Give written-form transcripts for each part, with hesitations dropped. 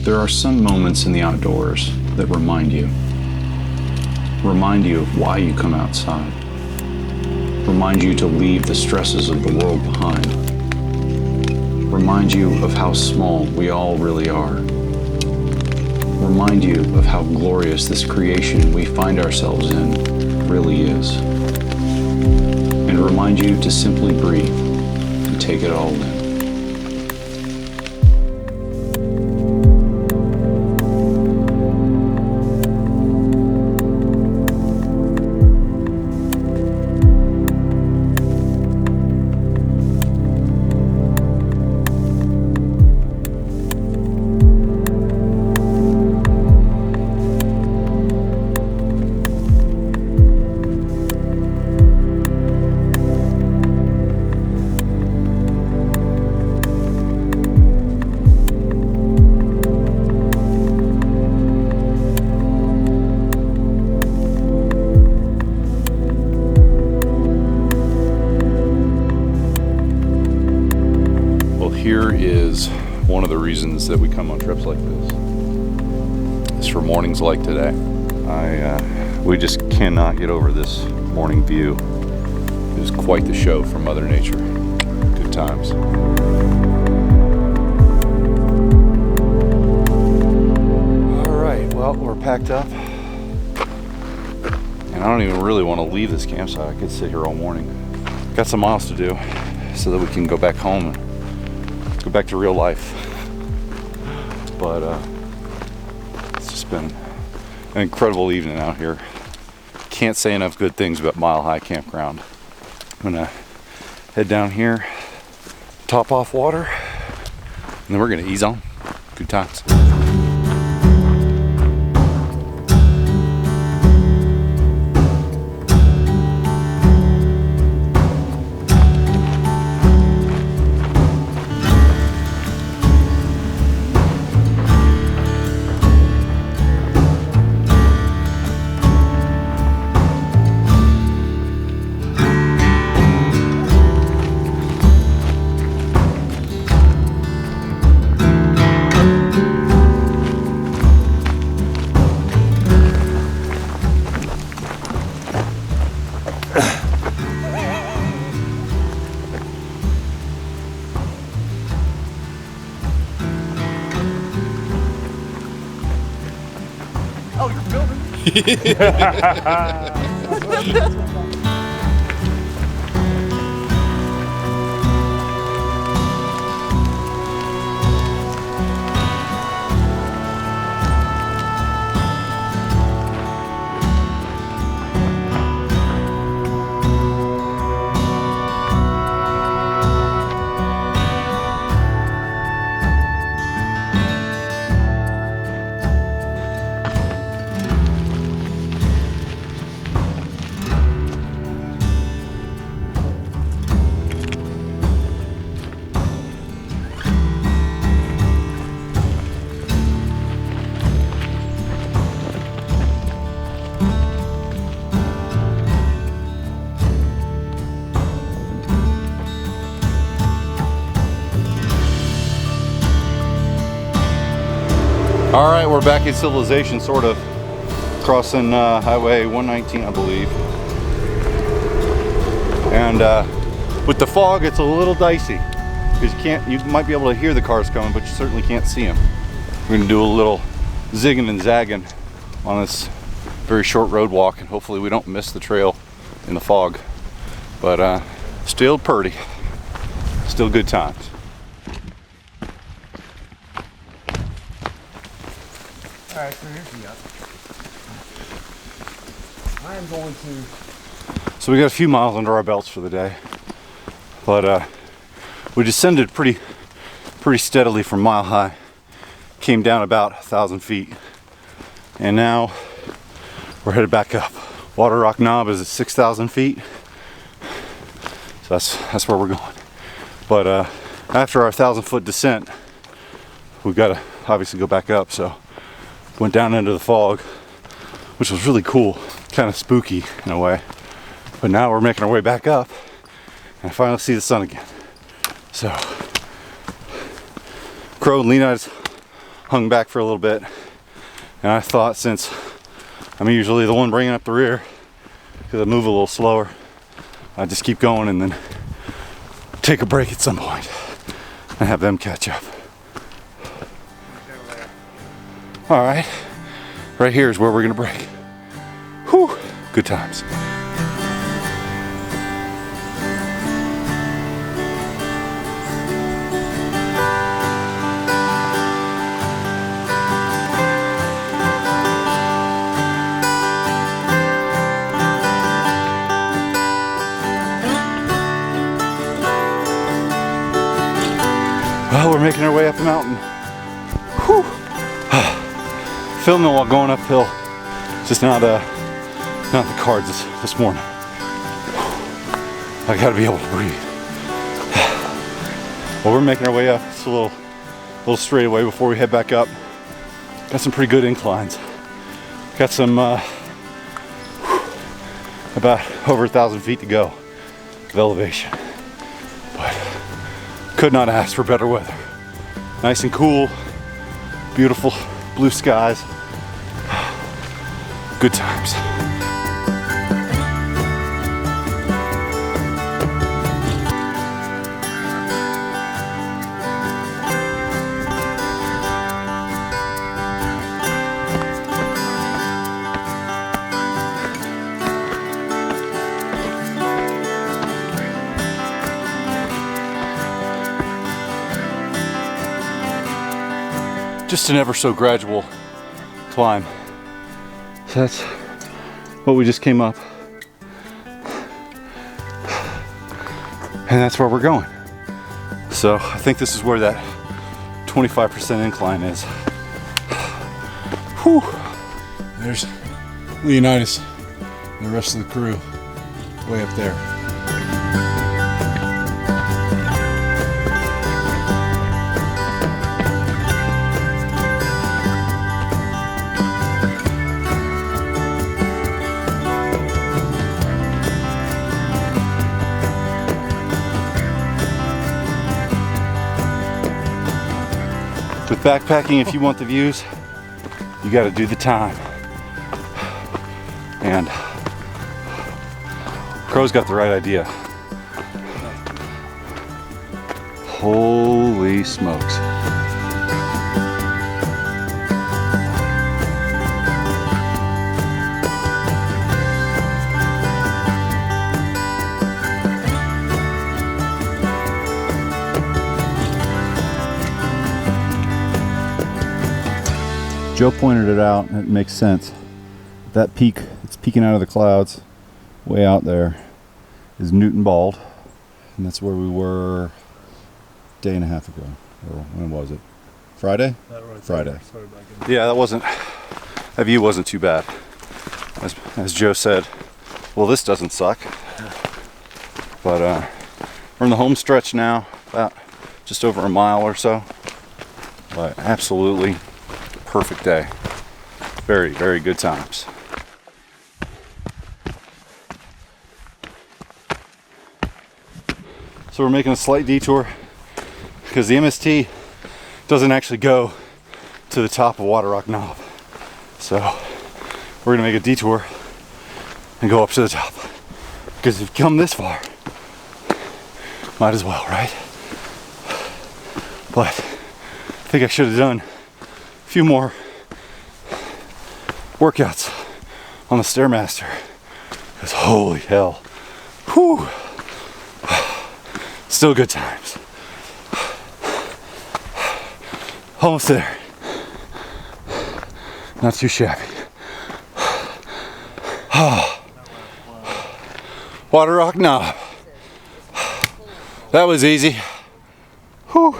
There are some moments in the outdoors that remind you of why you come outside, remind you to leave the stresses of the world behind, remind you of how small we all really are, remind you of how glorious this creation we find ourselves in really is, and remind you to simply breathe and take it all in. Here is one of the reasons that we come on trips like this. It's for mornings like today. We just cannot get over this morning view. It is quite the show from Mother Nature. Good times. All right, well, we're packed up. And I don't even really want to leave this campsite. I could sit here all morning. Got some miles to do so that we can go back home and go back to real life. But it's just been an incredible evening out here. Can't say enough good things about Mile High Campground. I'm gonna head down here, top off water, and then we're gonna ease on. Good times. Oh, you're filming? All right, we're back in civilization, sort of. Crossing Highway 119, I believe. And with the fog, it's a little dicey because you might be able to hear the cars coming, but you certainly can't see them. We're gonna do a little zigging and zagging on this very short road walk, and hopefully we don't miss the trail in the fog. But still purty, still good times. Alright, so here's the up. I am going to... So we got a few miles under our belts for the day. But we descended pretty steadily from Mile High. Came down about 1,000 feet. And now we're headed back up. Waterrock Knob is at 6,000 feet. So that's where we're going. But after our 1,000-foot descent, we've got to obviously go back up. So went down into the fog, which was really cool, kind of spooky in a way. But now we're making our way back up, and I finally see the sun again. So, Crow and Leonidas hung back for a little bit, and I thought, since I'm usually the one bringing up the rear because I move a little slower, I'd just keep going and then take a break at some point and have them catch up. All right, right here is where we're gonna break. Whew, good times. Well, we're making our way up the mountain. Whew. Filming while going uphill. Just not the cards this morning. I gotta be able to breathe. Well, we're making our way up. It's a little straightaway before we head back up. Got some pretty good inclines. Got some about over 1,000 feet to go of elevation. But could not ask for better weather. Nice and cool, beautiful blue skies. Good times. Just an ever so gradual climb. So that's what we just came up. And that's where we're going. So I think this is where that 25% incline is. Whew. There's Leonidas and the rest of the crew way up there. With backpacking, if you want the views, you got to do the time. And Crow's got the right idea. Holy smokes. Joe pointed it out, and it makes sense. That peak, it's peeking out of the clouds way out there, is Newton Bald, and that's where we were a day and a half ago. Or when was it? Friday? Friday. Yeah, that view wasn't too bad. As Joe said, well, this doesn't suck. But we're in the home stretch now, about just over a mile or so. But absolutely perfect day. Very, very good times. So we're making a slight detour because the MST doesn't actually go to the top of Waterrock Knob. So we're gonna make a detour and go up to the top. Because if you come this far, might as well, right? But I think I should have done a few more workouts on the Stairmaster, because holy hell, whew, still good times. Almost there, not too shabby. Waterrock Knob, that was easy. Whew.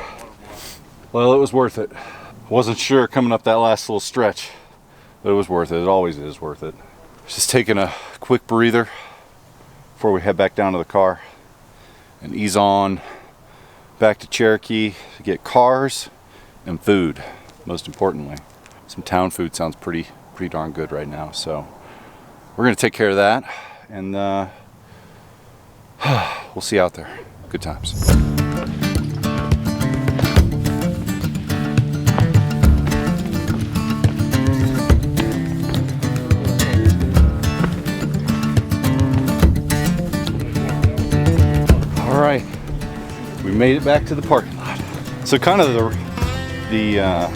Well, it was worth it. Wasn't sure coming up that last little stretch, but it was worth it. It always is worth it. Just taking a quick breather before we head back down to the car and ease on back to Cherokee to get cars and food, most importantly. Some town food sounds pretty darn good right now, so we're gonna take care of that, and we'll see you out there. Good times. made it back to the parking lot. So kind of the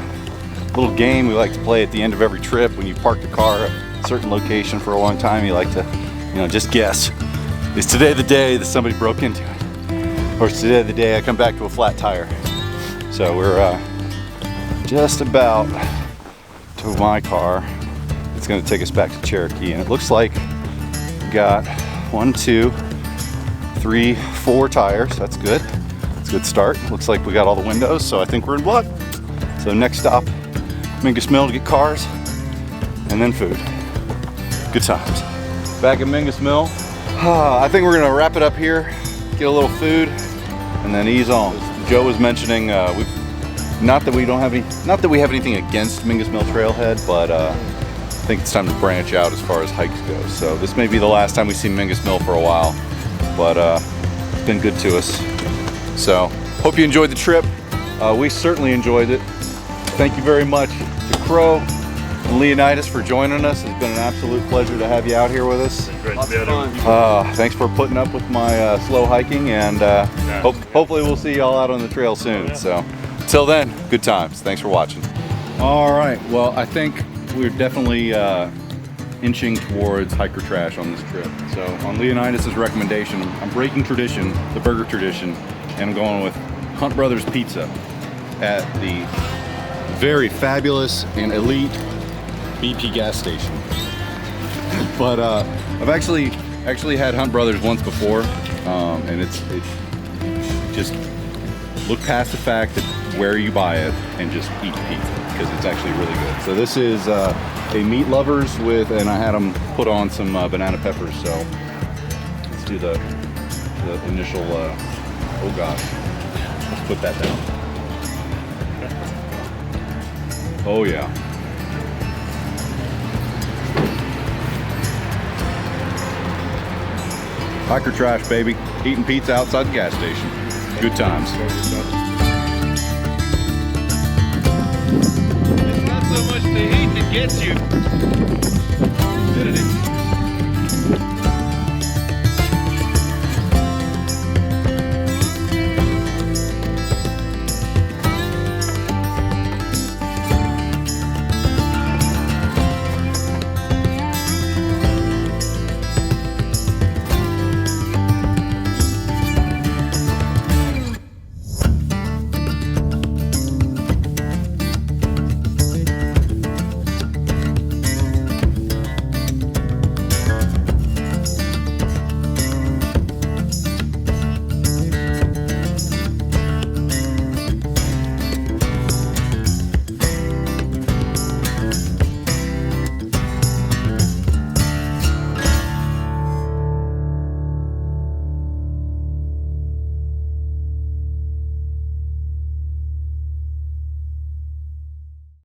little game we like to play at the end of every trip when you park the car at a certain location for a long time, you like to, just guess. Is today the day that somebody broke into it? Or is today the day I come back to a flat tire? So we're just about to my car. It's gonna take us back to Cherokee, and it looks like we got 1, 2, 3, 4 tires. That's good. It's a good start. Looks like we got all the windows, so I think we're in luck. So next stop, Mingus Mill to get cars, and then food. Good times. Back at Mingus Mill. I think we're gonna wrap it up here, get a little food, and then ease on. Joe was mentioning not that we have anything against Mingus Mill Trailhead, but I think it's time to branch out as far as hikes go. So this may be the last time we see Mingus Mill for a while, but it's been good to us. So hope you enjoyed the trip. We certainly enjoyed it. Thank you very much to Crow and Leonidas for joining us. It's been an absolute pleasure to have you out here with us. Lots of fun. Thanks for putting up with my slow hiking, and hopefully we'll see y'all out on the trail soon. So till then, good times. Thanks for watching. All right, well, I think we're definitely inching towards hiker trash on this trip. So on Leonidas' recommendation, I'm breaking tradition, the burger tradition, and I'm going with Hunt Brothers Pizza at the very fabulous and elite BP gas station. But I've actually had Hunt Brothers once before, and it's just look past the fact that where you buy it and just eat pizza, because it's actually really good. So this is a meat lovers and I had them put on some banana peppers. So let's do the initial. Oh gosh, let's put that down. Oh yeah. Hiker trash, baby. Eating pizza outside the gas station. Good times. It's not so much the heat that gets you.